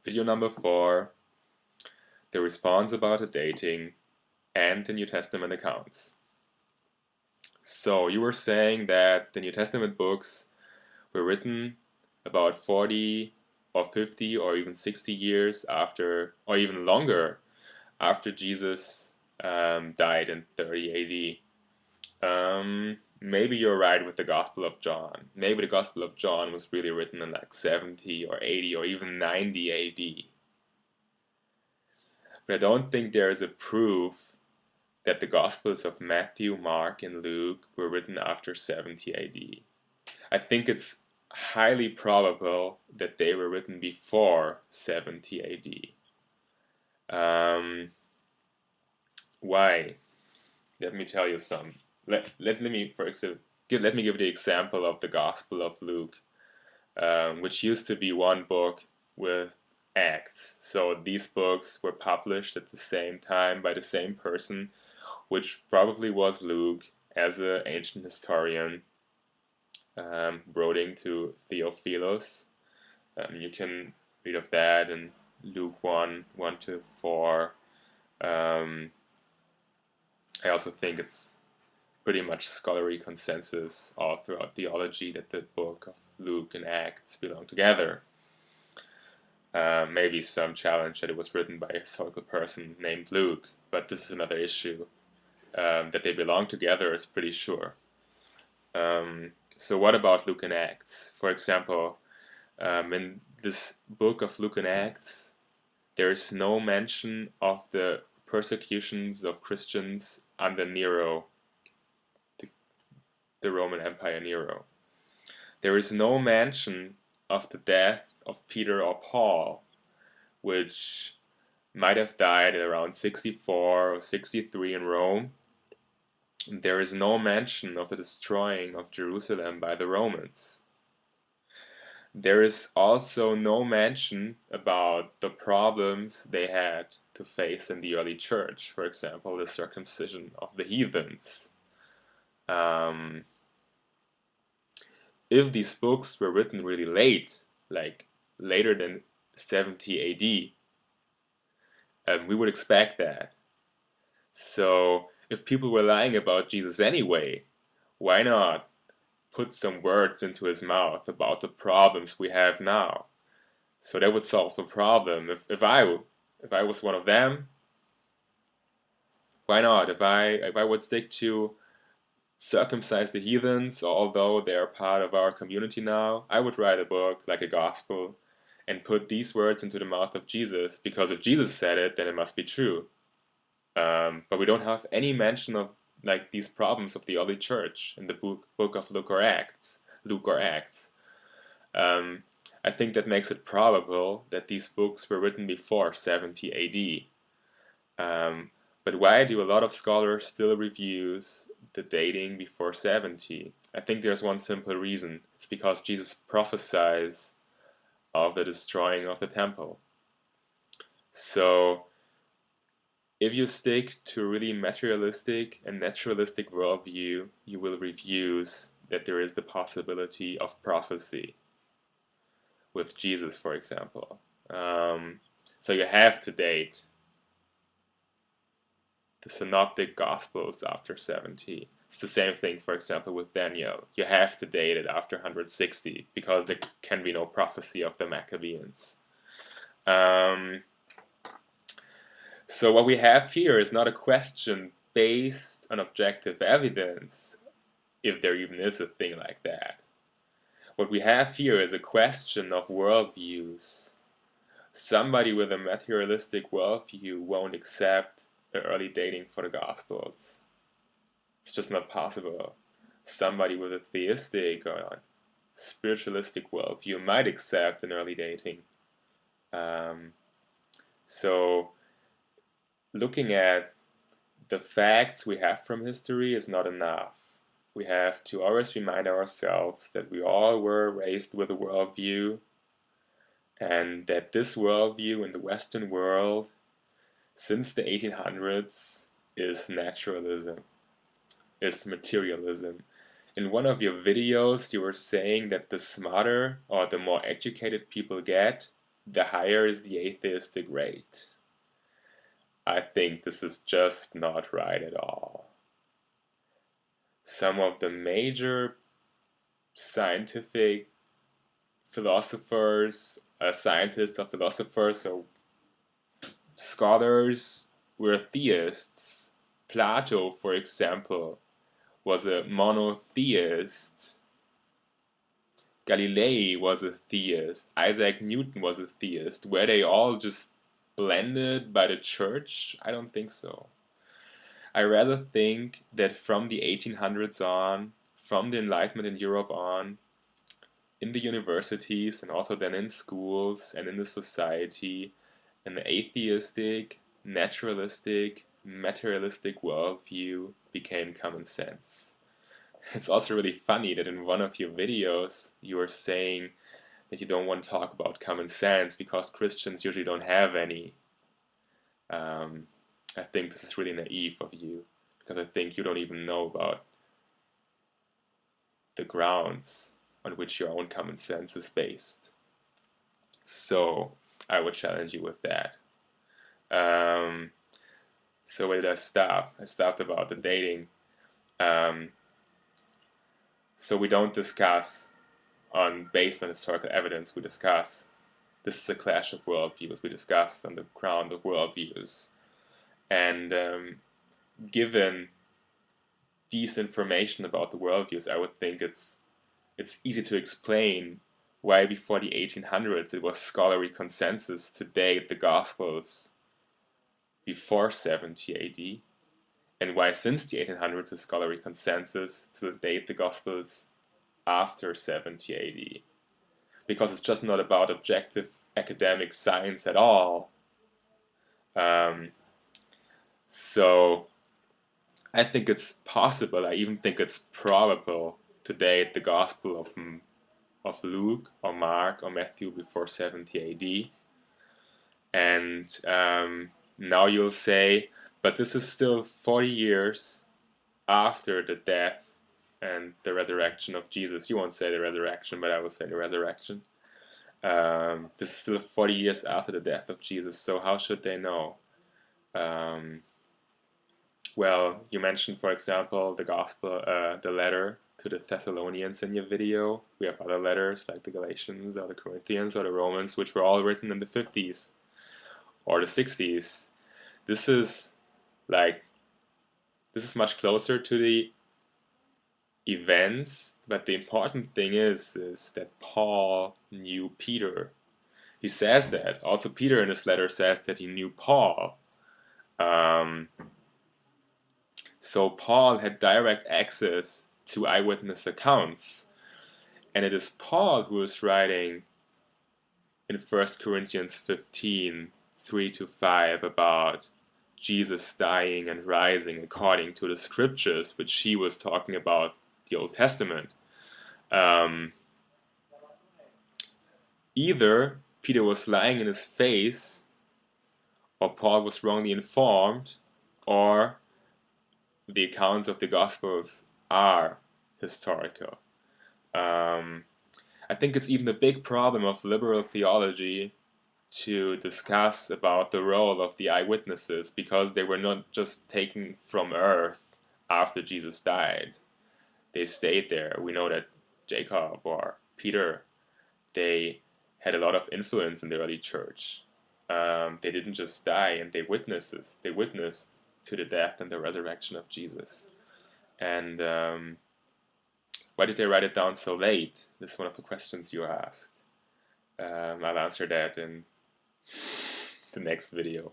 Video number 4, the response about the dating and the New Testament accounts. So you were saying that the New Testament books were written about 40 or 50 or even 60 years after, or even longer, after Jesus died in 30 AD. Maybe you're right with the Gospel of John. Maybe the Gospel of John was really written in like 70 or 80 or even 90 AD. But I don't think there is a proof that the Gospels of Matthew, Mark, and Luke were written after 70 AD. I think it's highly probable that they were written before 70 AD. Why? Let me tell you some. Let me give the example of the Gospel of Luke, which used to be one book with acts. So these books were published at the same time by the same person, which probably was Luke, as an ancient historian, writing to Theophilus. You can read of that in Luke 1, 1 to 4. I also think it's pretty much scholarly consensus all throughout theology that the book of Luke and Acts belong together. Maybe some challenge that it was written by a historical person named Luke, but this is another issue. That they belong together is pretty sure. So what about Luke and Acts? For example, in this book of Luke and Acts, there is no mention of the persecutions of Christians under Nero, the Roman Empire Nero. There is no mention of the death of Peter or Paul, which might have died around 64 or 63 in Rome. There is no mention of the destroying of Jerusalem by the Romans. There is also no mention about the problems they had to face in the early church, for example, the circumcision of the heathens. If these books were written really late, like later than 70 AD, we would expect that. So if people were lying about Jesus anyway, why not put some words into his mouth about the problems we have now? So that would solve the problem. If I was one of them, why not? If I would stick to circumcise the heathens, although they are part of our community now, I would write a book like a gospel and put these words into the mouth of Jesus, because if Jesus said it, then it must be true. But we don't have any mention of like these problems of the early church in the book of Luke or Acts. I think that makes it probable that these books were written before 70 AD. But why do a lot of scholars still refuse the dating before 70? I think there's one simple reason. It's because Jesus prophesies of the destroying of the temple. So if you stick to a really materialistic and naturalistic worldview, you will refuse that there is the possibility of prophecy with Jesus, for example. So you have to date the synoptic gospels after 70. It's the same thing, for example, with Daniel. You have to date it after 160 because there can be no prophecy of the Maccabees. So what we have here is not a question based on objective evidence, if there even is a thing like that. What we have here is a question of worldviews. Somebody with a materialistic worldview won't accept the early dating for the Gospels. It's just not possible. Somebody with a theistic or spiritualistic worldview might accept an early dating. So looking at the facts we have from history is not enough. We have to always remind ourselves that we all were raised with a worldview, and that this worldview in the Western world since the 1800s is naturalism, is materialism. In one of your videos you were saying that the smarter or the more educated people get, the higher is the atheistic rate. I think this is just not right at all. Some of the major scientific philosophers, scientists or philosophers or scholars were theists. Plato, for example, was a monotheist. Galilei was a theist. Isaac Newton was a theist. Were they all just blended by the church? I don't think so. I rather think that from the 1800s on, from the Enlightenment in Europe on, in the universities and also then in schools and in the society, an atheistic, naturalistic, materialistic worldview became common sense. It's also really funny that in one of your videos you were saying that you don't want to talk about common sense because Christians usually don't have any. I think this is really naive of you, because I think you don't even know about the grounds on which your own common sense is based. So I would challenge you with that. So where did I stop? I stopped about the dating. So we don't discuss based on historical evidence. We discuss this is a clash of worldviews. We discuss on the ground of worldviews. And given these information about the worldviews, I would think it's easy to explain why before the 1800s it was scholarly consensus to date the Gospels before 70 AD, and why since the 1800s is scholarly consensus to date the Gospels after 70 AD. Because it's just not about objective academic science at all. So I think it's possible, I even think it's probable to date the Gospel of Luke or Mark or Matthew before 70 AD. And now you'll say, but this is still 40 years after the death and the resurrection of Jesus. You won't say the resurrection, but I will say the resurrection. This is still 40 years after the death of Jesus, so how should they know? Well, you mentioned, for example, the the letter to the Thessalonians in your video. We have other letters like the Galatians or the Corinthians or the Romans, which were all written in the 50s or the 60s. This is much closer to the events, but the important thing is that Paul knew Peter. He says that. Also, Peter in his letter says that he knew Paul. So Paul had direct access to eyewitness accounts. And it is Paul who is writing in 1 Corinthians 15, 3-5 about Jesus dying and rising according to the scriptures, which he was talking about the Old Testament. Either Peter was lying in his face, or Paul was wrongly informed, or the accounts of the Gospels are historical. I think it's even a big problem of liberal theology to discuss about the role of the eyewitnesses, because they were not just taken from earth after Jesus died. They stayed there. We know that Jacob or Peter, they had a lot of influence in the early church. They didn't just die, and they witnessed to the death and the resurrection of Jesus. And why did they write it down so late? This is one of the questions you asked. I'll answer that in the next video.